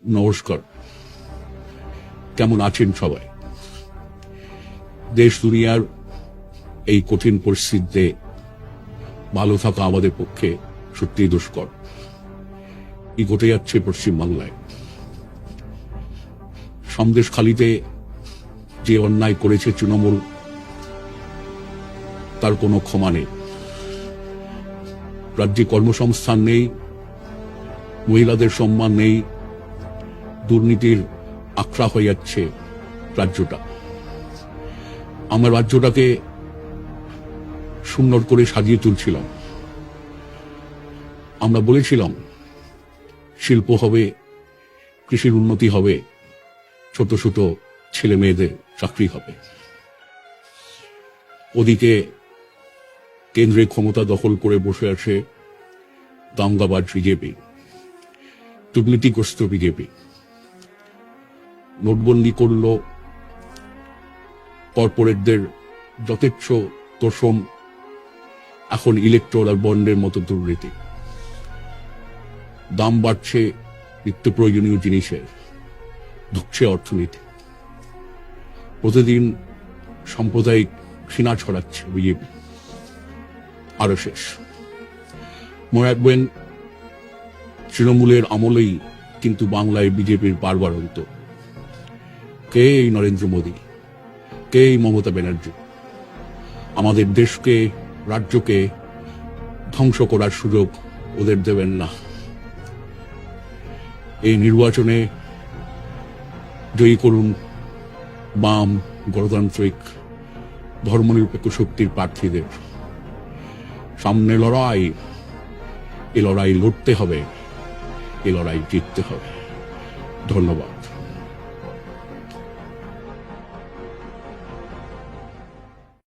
নমস্কার। কেমন আছেন সবাই? দেশ দুনিয়ার এই কঠিন পরিস্থিতিতে ভালো থাকা আমাদের পক্ষে সত্যিই দুষ্কর। কি ঘটে যাচ্ছে পশ্চিমবাংলায়? সন্দেশখালিতে যে অন্যায় করেছে তৃণমূল, তার কোনো ক্ষমা নেই। রাজ্যে কর্মসংস্থান নেই, মহিলাদের সম্মান নেই, দুর্নীতির আখড়া হয়ে যাচ্ছে রাজ্যটা। আমরা রাজ্যটাকে সুন্দর করে সাজিয়ে তুলছিলাম। আমরা বলেছিলাম শিল্প হবে, কৃষির উন্নতি হবে, ছোট ছোট ছেলে মেয়েদের চাকরি হবে। ওদিকে কেন্দ্রে ক্ষমতা দখল করে বসে আছে দাঙ্গাবাজ বিজেপি, দুর্নীতিগ্রস্ত বিজেপি। নোটবন্দি করল, কর্পোরেটদের যথেচ্ছ তোষণ, এখন ইলেকট্রাল বন্ডের মতো দুর্নীতি। দাম বাড়ছে নিত্য প্রয়োজনীয় জিনিসের, ঢুকছে অর্থনীতি। প্রতিদিন সাম্প্রদায়িক ঘৃণা ছড়াচ্ছে বিজেপি। আরো শেষ, মনে রাখবেন তৃণমূলের আমলেই কিন্তু বাংলায় বিজেপির বারবারন্ত। কে এই নরেন্দ্র মোদী, কে এই মমতা ব্যানার্জি? আমাদের দেশকে, রাজ্যকে ধ্বংস করার সুযোগ ওদের দেবেন না। এই নির্বাচনে জয়ী করুন বাম, গণতান্ত্রিক, ধর্মনিরপেক্ষ শক্তির প্রার্থীদের। সামনে লড়াই, এ লড়াই লড়তে হবে, এ লড়াই জিততে হবে। ধন্যবাদ।